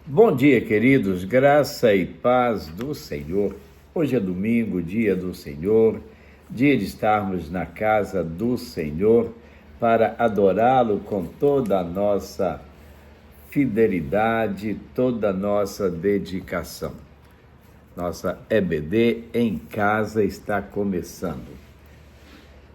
Bom dia, queridos, graça e paz do Senhor. Hoje é domingo, dia do Senhor, dia de estarmos na casa do Senhor para adorá-lo com toda a nossa fidelidade, toda a nossa dedicação. Nossa EBD em casa está começando.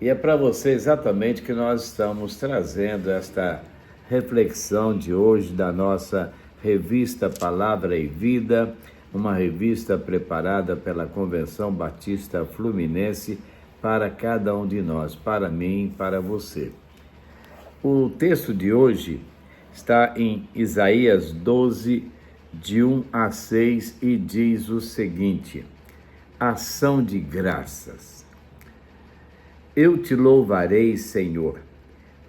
E é para você exatamente que nós estamos trazendo esta reflexão de hoje da nossa revista Palavra e Vida, uma revista preparada pela Convenção Batista Fluminense para cada um de nós, para mim e para você. O texto de hoje está em Isaías 12, de 1 a 6, e diz o seguinte: ação de graças. Eu te louvarei, Senhor,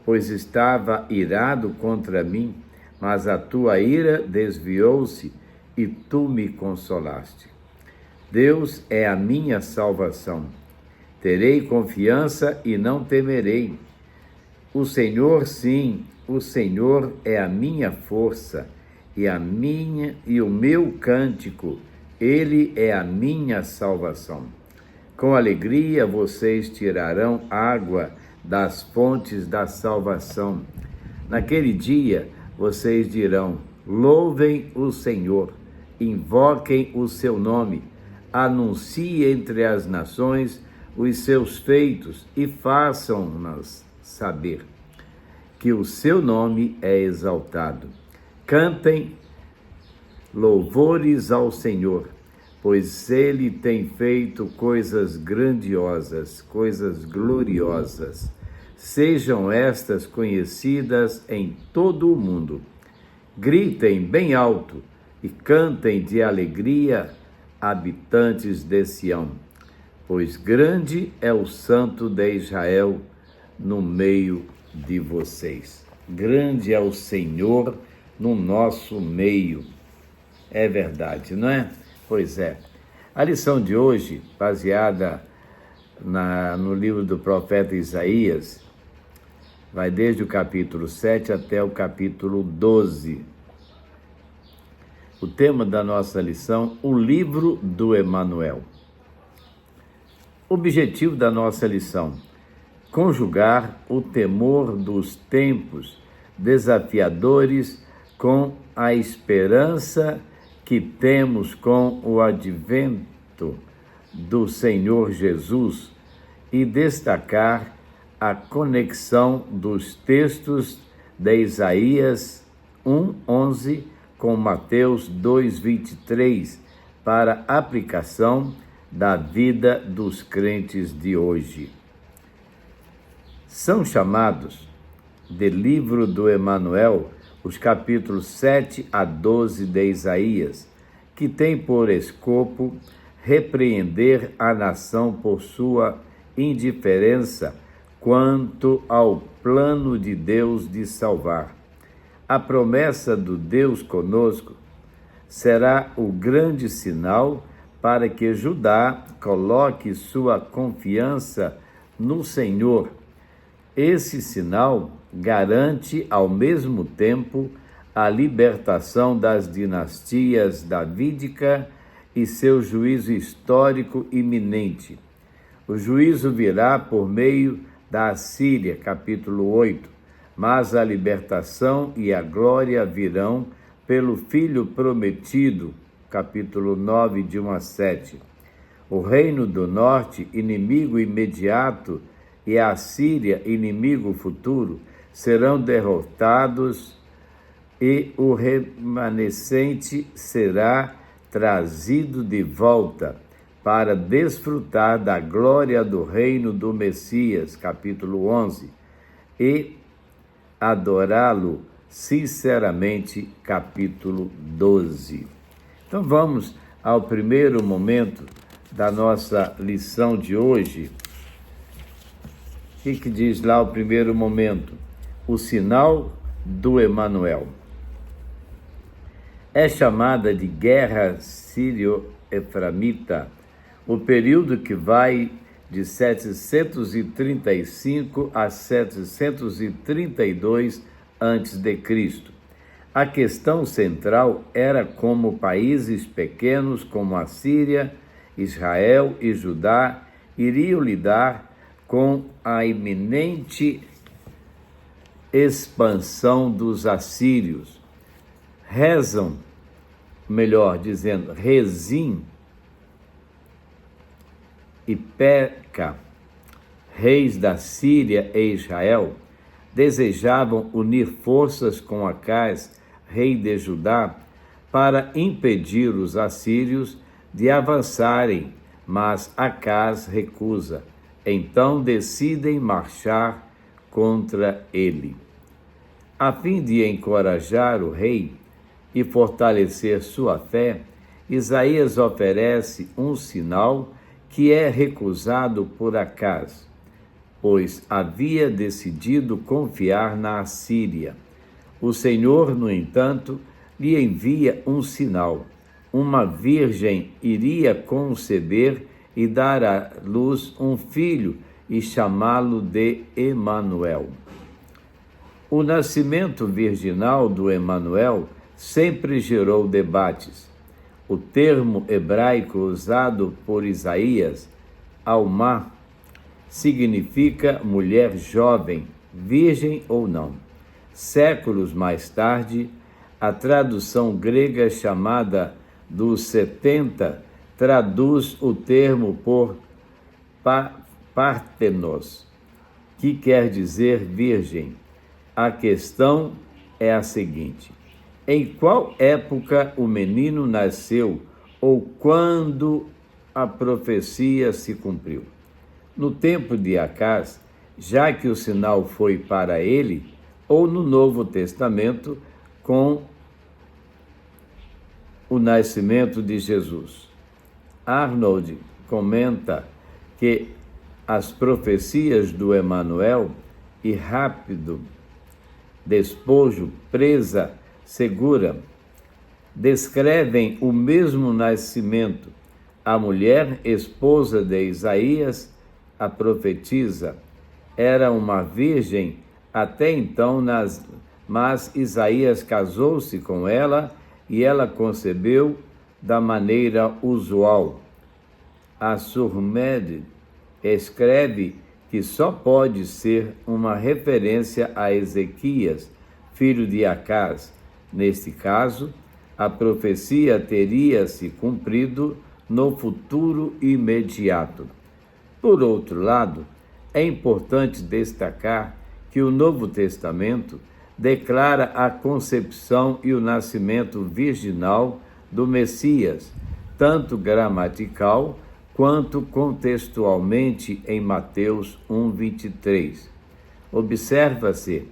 pois estava irado contra mim, mas a tua ira desviou-se e tu me consolaste. Deus é a minha salvação. Terei confiança e não temerei. O Senhor, sim, o Senhor é a minha força e o meu cântico. Ele é a minha salvação. Com alegria vocês tirarão água das fontes da salvação. Naquele dia vocês dirão: louvem o Senhor, invoquem o seu nome, anuncie entre as nações os seus feitos e façam-nos saber que o seu nome é exaltado. Cantem louvores ao Senhor, pois ele tem feito coisas grandiosas, coisas gloriosas. Sejam estas conhecidas em todo o mundo. Gritem bem alto e cantem de alegria, habitantes de Sião, pois grande é o Santo de Israel no meio de vocês. Grande é o Senhor no nosso meio. É verdade, não é? Pois é. A lição de hoje, baseada no livro do profeta Isaías, vai desde o capítulo 7 até o capítulo 12. O tema da nossa lição: o livro do Emanuel. O objetivo da nossa lição: conjugar o temor dos tempos desafiadores com a esperança que temos com o advento do Senhor Jesus e destacar a conexão dos textos de Isaías 1:11 com Mateus 2:23 para aplicação da vida dos crentes de hoje. São chamados de livro do Emanuel os capítulos 7 a 12 de Isaías, que tem por escopo repreender a nação por sua indiferença quanto ao plano de Deus de salvar. A promessa do Deus conosco será o grande sinal para que Judá coloque sua confiança no Senhor. Esse sinal garante ao mesmo tempo a libertação das dinastias davídica e seu juízo histórico iminente. O juízo virá por meio da Assíria, capítulo 8, mas a libertação e a glória virão pelo Filho prometido, capítulo 9, de 1 a 7. O reino do norte, inimigo imediato, e a Síria, inimigo futuro, serão derrotados e o remanescente será trazido de volta para desfrutar da glória do reino do Messias, capítulo 11, e adorá-lo sinceramente, capítulo 12. Então vamos ao primeiro momento da nossa lição de hoje. O que diz lá o primeiro momento? O sinal do Emanuel. É chamada de Guerra Sírio-Eframita o período que vai de 735 a 732 a.C. A questão central era como países pequenos como a Síria, Israel e Judá iriam lidar com a iminente expansão dos assírios. Rezim e Peca, reis da Síria e Israel, desejavam unir forças com Acás, rei de Judá, para impedir os assírios de avançarem, mas Acás recusa. Então decidem marchar contra ele. A fim de encorajar o rei e fortalecer sua fé, Isaías oferece um sinal que é recusado por Acás, pois havia decidido confiar na Assíria. O Senhor, no entanto, lhe envia um sinal. Uma virgem iria conceber e dar à luz um filho e chamá-lo de Emanuel. O nascimento virginal do Emanuel sempre gerou debates. O termo hebraico usado por Isaías, Almá, significa mulher jovem, virgem ou não. Séculos mais tarde, a tradução grega chamada dos 70 traduz o termo por Parthenos, que quer dizer virgem. A questão é a seguinte: em qual época o menino nasceu ou quando a profecia se cumpriu? No tempo de Acás, já que o sinal foi para ele, ou no Novo Testamento, com o nascimento de Jesus? Arnold comenta que as profecias do Emanuel e rápido despojo, presa segura, descrevem o mesmo nascimento. A mulher, esposa de Isaías, a profetisa, era uma virgem até então, mas Isaías casou-se com ela e ela concebeu da maneira usual. A Surmed escreve que só pode ser uma referência a Ezequias, filho de Acás. Neste caso, a profecia teria se cumprido no futuro imediato. Por outro lado, é importante destacar que o Novo Testamento declara a concepção e o nascimento virginal do Messias, tanto gramatical quanto contextualmente em Mateus 1:23. Observa-se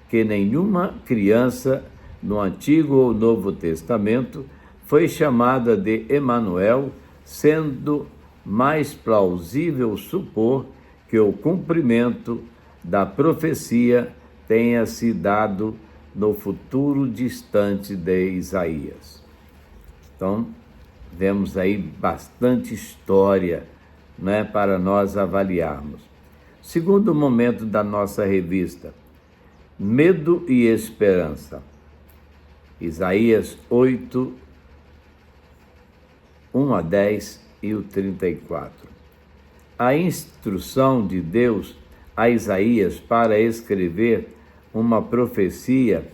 que nenhuma criança no Antigo ou Novo Testamento foi chamada de Emanuel, sendo mais plausível supor que o cumprimento da profecia tenha se dado no futuro distante de Isaías. Então, vemos aí bastante história, né, para nós avaliarmos. Segundo momento da nossa revista, medo e esperança. Isaías 8, 1-10 e o 34. A instrução de Deus a Isaías para escrever uma profecia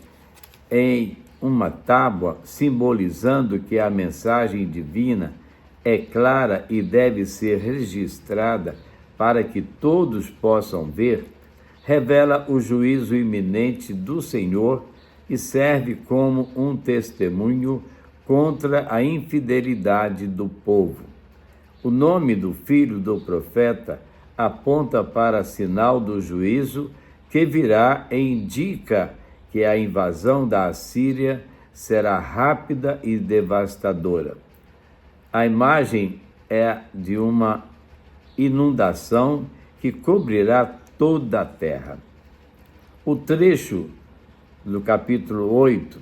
em uma tábua, simbolizando que a mensagem divina é clara e deve ser registrada para que todos possam ver, revela o juízo iminente do Senhor e serve como um testemunho contra a infidelidade do povo. O nome do filho do profeta aponta para sinal do juízo que virá e indica que a invasão da Assíria será rápida e devastadora. A imagem é de uma inundação que cobrirá toda a terra. O trecho do capítulo 8,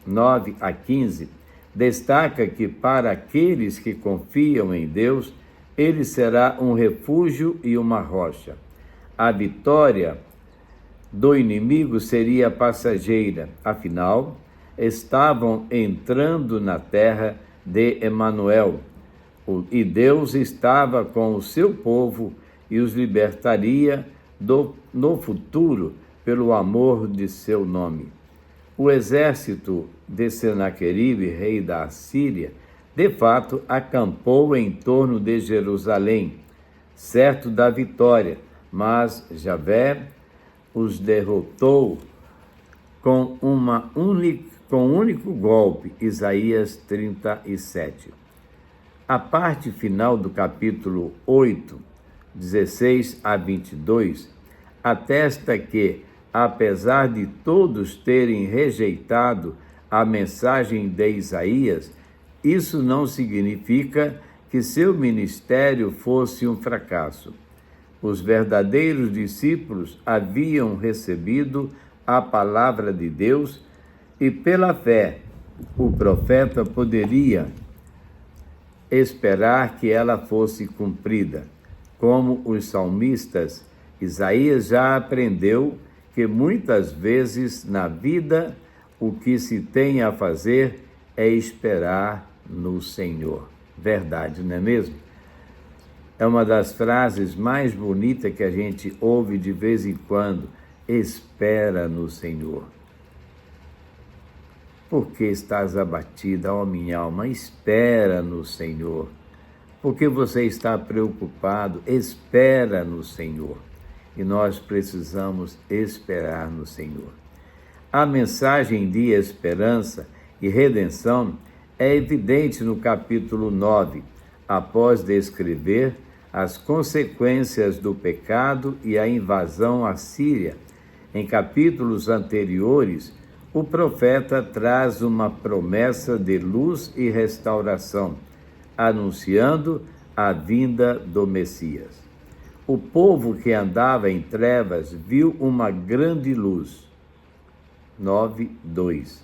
9-15, destaca que para aqueles que confiam em Deus, ele será um refúgio e uma rocha. A vitória do inimigo seria passageira, afinal, estavam entrando na terra de Emanuel, e Deus estava com o seu povo e os libertaria no futuro pelo amor de seu nome. O exército de Senaqueribe, rei da Assíria, de fato acampou em torno de Jerusalém, certo da vitória, mas Javé os derrotou com um único golpe. Isaías 37. A parte final do capítulo 8, 16 a 22, atesta que, apesar de todos terem rejeitado a mensagem de Isaías, isso não significa que seu ministério fosse um fracasso. Os verdadeiros discípulos haviam recebido a palavra de Deus e, pela fé, o profeta poderia esperar que ela fosse cumprida. Como os salmistas, Isaías já aprendeu que muitas vezes na vida o que se tem a fazer é esperar no Senhor. Verdade, não é mesmo? É uma das frases mais bonitas que a gente ouve de vez em quando. Espera no Senhor. Por que estás abatida, ó minha alma? Espera no Senhor. Por que você está preocupado? Espera no Senhor. E nós precisamos esperar no Senhor. A mensagem de esperança e redenção é evidente no capítulo 9, após descrever as consequências do pecado e a invasão assíria. Em capítulos anteriores, o profeta traz uma promessa de luz e restauração, anunciando a vinda do Messias. O povo que andava em trevas viu uma grande luz. 9:2.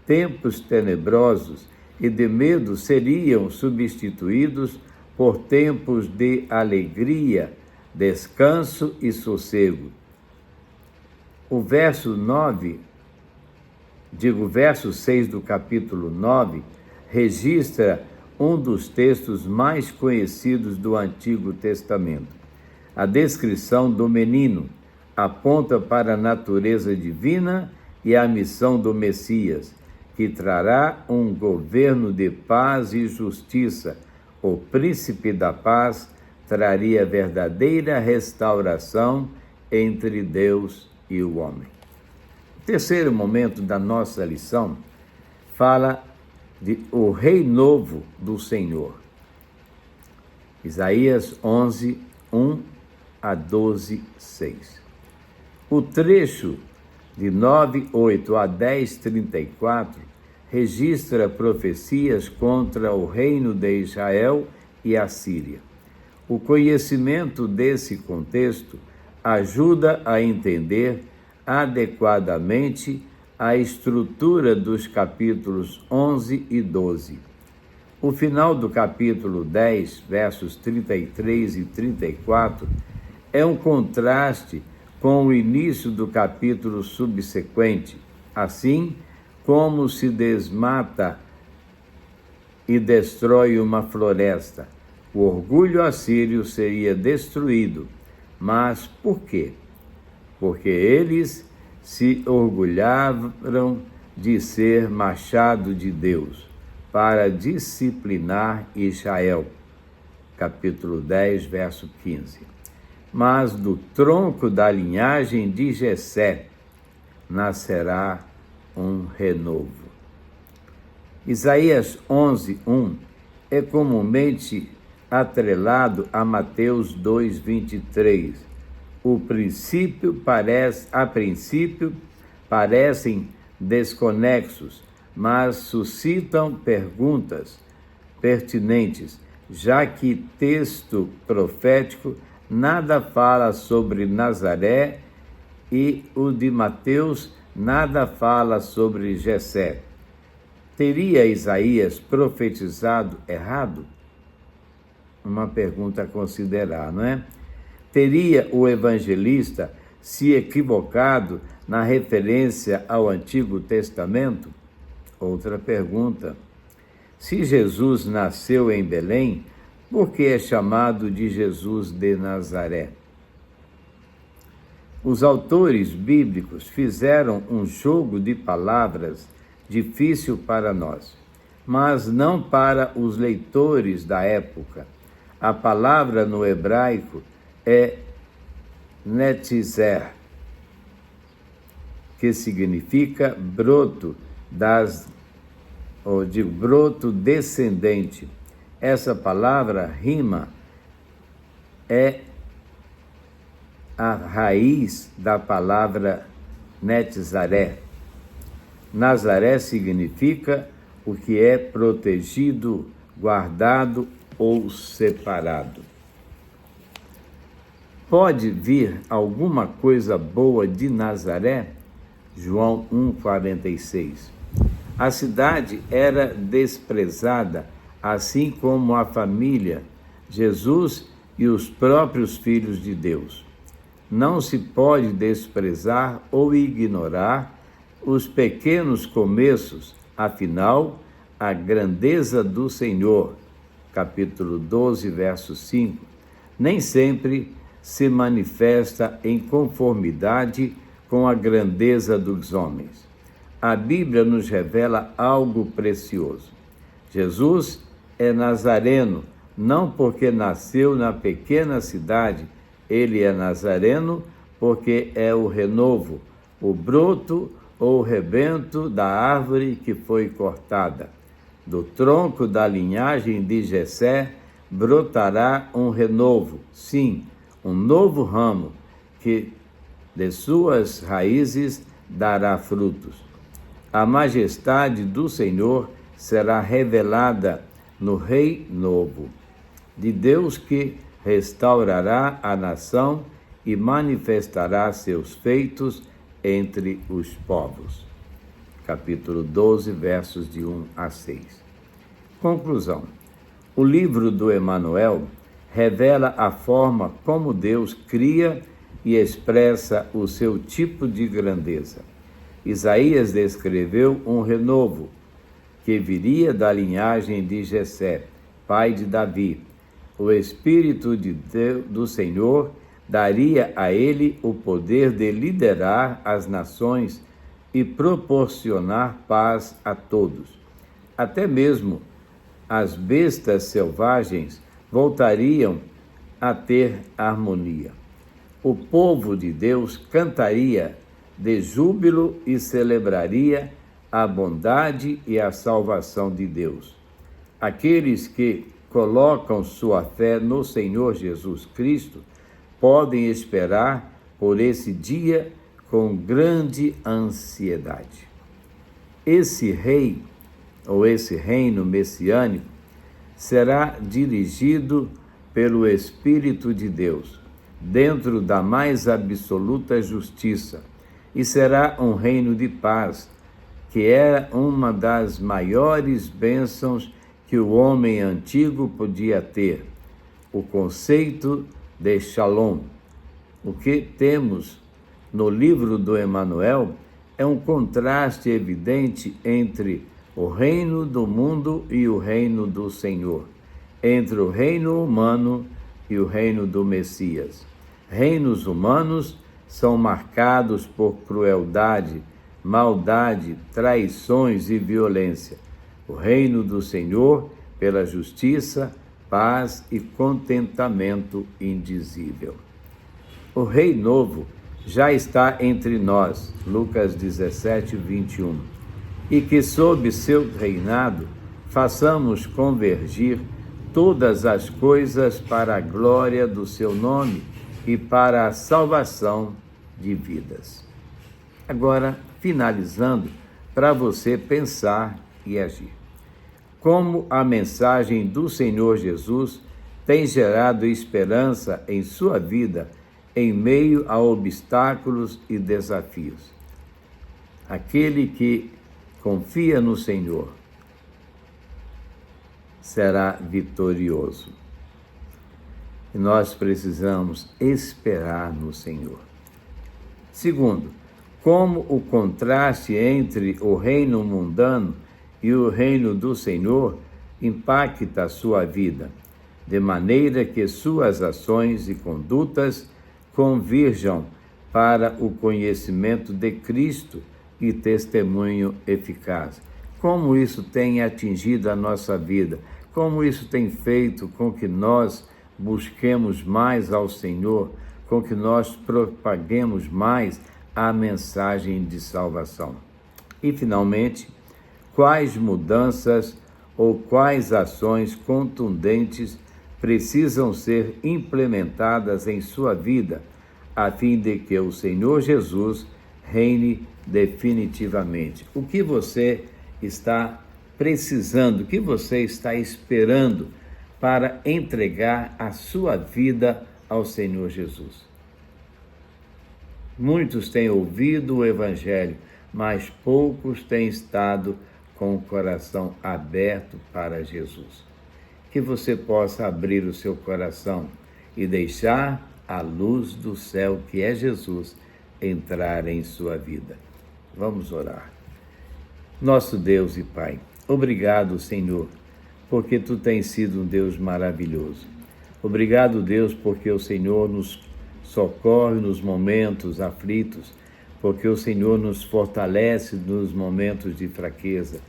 Tempos tenebrosos e de medo seriam substituídos por tempos de alegria, descanso e sossego. O verso 6 do capítulo 9 registra um dos textos mais conhecidos do Antigo Testamento. A descrição do menino aponta para a natureza divina e a missão do Messias, que trará um governo de paz e justiça. O príncipe da paz traria verdadeira restauração entre Deus e o homem. O terceiro momento da nossa lição fala de o rei novo do Senhor. Isaías 11, 1 a 12, 6. O trecho de 9:8 a 10:34 registra profecias contra o reino de Israel e a Síria. O conhecimento desse contexto ajuda a entender adequadamente a estrutura dos capítulos 11 e 12. O final do capítulo 10, versos 33 e 34, é um contraste com o início do capítulo subsequente, assim como se desmata e destrói uma floresta. O orgulho assírio seria destruído. Mas por quê? Porque eles se orgulharam de ser machado de Deus para disciplinar Israel. Capítulo 10, verso 15. Mas do tronco da linhagem de Jessé nascerá um renovo. Isaías 11:1 é comumente atrelado a Mateus 2:23. A princípio parecem desconexos, mas suscitam perguntas pertinentes, já que texto profético nada fala sobre Nazaré e o de Mateus nada fala sobre Jessé. Teria Isaías profetizado errado? Uma pergunta a considerar, não é? Teria o evangelista se equivocado na referência ao Antigo Testamento? Outra pergunta: se Jesus nasceu em Belém, por que é chamado de Jesus de Nazaré? Os autores bíblicos fizeram um jogo de palavras difícil para nós, mas não para os leitores da época. A palavra no hebraico é netzer, que significa broto broto descendente. Essa palavra rima é a raiz da palavra Netzaré. Nazaré significa o que é protegido, guardado ou separado. Pode vir alguma coisa boa de Nazaré? João 1,46. A cidade era desprezada, assim como a família, Jesus e os próprios filhos de Deus. Não se pode desprezar ou ignorar os pequenos começos, afinal, a grandeza do Senhor, capítulo 12, verso 5, nem sempre se manifesta em conformidade com a grandeza dos homens. A Bíblia nos revela algo precioso. Jesus é nazareno, não porque nasceu na pequena cidade, ele é nazareno porque é o renovo, o broto ou rebento da árvore que foi cortada. Do tronco da linhagem de Jessé brotará um renovo, sim, um novo ramo, que de suas raízes dará frutos. A majestade do Senhor será revelada no Rei Novo, de Deus que restaurará a nação e manifestará seus feitos entre os povos. Capítulo 12, versos de 1 a 6. Conclusão. O livro do Emanuel revela a forma como Deus cria e expressa o seu tipo de grandeza. Isaías descreveu um renovo que viria da linhagem de Jessé, pai de Davi. O Espírito do Senhor daria a ele o poder de liderar as nações e proporcionar paz a todos. Até mesmo as bestas selvagens voltariam a ter harmonia. O povo de Deus cantaria de júbilo e celebraria a bondade e a salvação de Deus. Aqueles que colocam sua fé no Senhor Jesus Cristo podem esperar por esse dia com grande ansiedade. Esse rei, ou esse reino messiânico, será dirigido pelo Espírito de Deus, dentro da mais absoluta justiça, e será um reino de paz, que é uma das maiores bênçãos que o homem antigo podia ter, o conceito de Shalom. O que temos no livro do Emanuel é um contraste evidente entre o reino do mundo e o reino do Senhor, entre o reino humano e o reino do Messias. Reinos humanos são marcados por crueldade, maldade, traições e violência. O reino do Senhor pela justiça, paz e contentamento indizível. O Rei Novo já está entre nós, Lucas 17, 21, e que sob seu reinado façamos convergir todas as coisas para a glória do seu nome e para a salvação de vidas. Agora, finalizando, para você pensar e agir. Como a mensagem do Senhor Jesus tem gerado esperança em sua vida em meio a obstáculos e desafios. Aquele que confia no Senhor será vitorioso. E nós precisamos esperar no Senhor. Segundo, como o contraste entre o reino mundano e o reino do Senhor impacta a sua vida, de maneira que suas ações e condutas convirjam para o conhecimento de Cristo e testemunho eficaz. Como isso tem atingido a nossa vida, como isso tem feito com que nós busquemos mais ao Senhor, com que nós propaguemos mais a mensagem de salvação. E, finalmente, quais mudanças ou quais ações contundentes precisam ser implementadas em sua vida, a fim de que o Senhor Jesus reine definitivamente. O que você está precisando, o que você está esperando para entregar a sua vida ao Senhor Jesus? Muitos têm ouvido o Evangelho, mas poucos têm estado com o coração aberto para Jesus. Que você possa abrir o seu coração e deixar a luz do céu, que é Jesus, entrar em sua vida. Vamos orar. Nosso Deus e Pai, obrigado, Senhor, porque Tu tens sido um Deus maravilhoso. Obrigado, Deus, porque o Senhor nos socorre nos momentos aflitos, porque o Senhor nos fortalece nos momentos de fraqueza,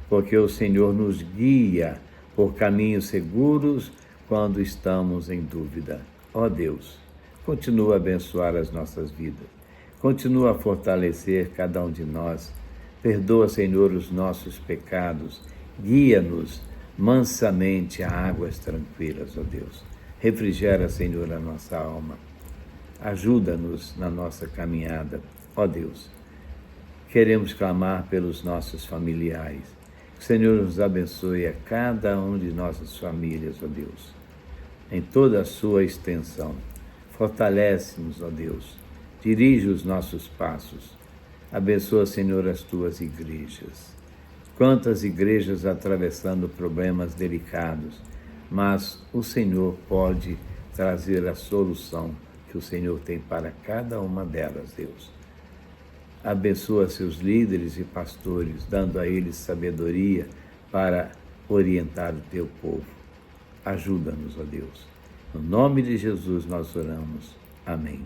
porque o Senhor nos guia por caminhos seguros quando estamos em dúvida. Ó Deus, continua a abençoar as nossas vidas, continua a fortalecer cada um de nós, perdoa, Senhor, os nossos pecados, guia-nos mansamente a águas tranquilas, ó Deus. Refrigera, Senhor, a nossa alma, ajuda-nos na nossa caminhada, ó Deus. Queremos clamar pelos nossos familiares. Que o Senhor nos abençoe a cada um de nossas famílias, ó Deus, em toda a sua extensão. Fortalece-nos, ó Deus. Dirige os nossos passos. Abençoa, Senhor, as tuas igrejas. Quantas igrejas atravessando problemas delicados, mas o Senhor pode trazer a solução que o Senhor tem para cada uma delas, Deus. Abençoa seus líderes e pastores, dando a eles sabedoria para orientar o teu povo. Ajuda-nos, ó Deus. No nome de Jesus nós oramos. Amém.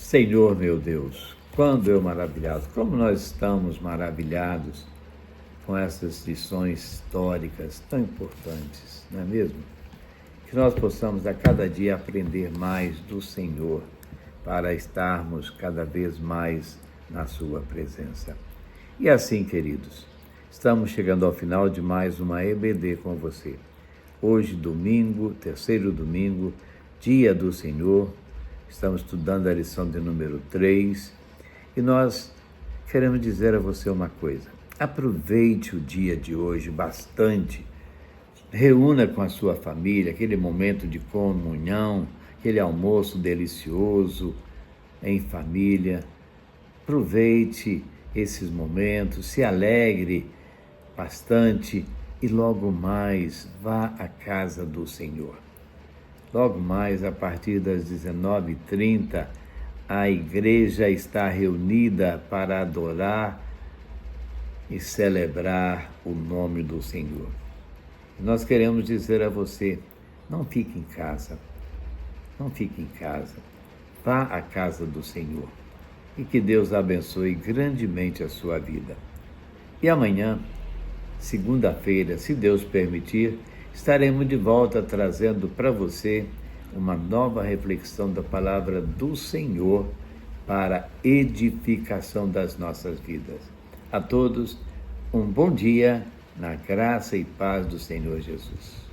Senhor meu Deus, quando eu maravilhado, como nós estamos maravilhados com essas lições históricas tão importantes, não é mesmo? Que nós possamos a cada dia aprender mais do Senhor para estarmos cada vez mais na sua presença. E assim, queridos, Estamos chegando ao final de mais uma EBD com você. Hoje, domingo, terceiro domingo, dia do Senhor. Estamos estudando a lição de número 3 e nós queremos dizer a você uma coisa. Aproveite o dia de hoje bastante. Reúna com a sua família, aquele momento de comunhão, aquele almoço delicioso em família. Aproveite esses momentos, se alegre bastante e logo mais vá à casa do Senhor. Logo mais, a partir das 19h30, a igreja está reunida para adorar e celebrar o nome do Senhor. Nós queremos dizer a você, não fique em casa, não fique em casa, vá à casa do Senhor e que Deus abençoe grandemente a sua vida. E amanhã, segunda-feira, se Deus permitir, estaremos de volta trazendo para você uma nova reflexão da palavra do Senhor para edificação das nossas vidas. A todos, um bom dia na graça e paz do Senhor Jesus.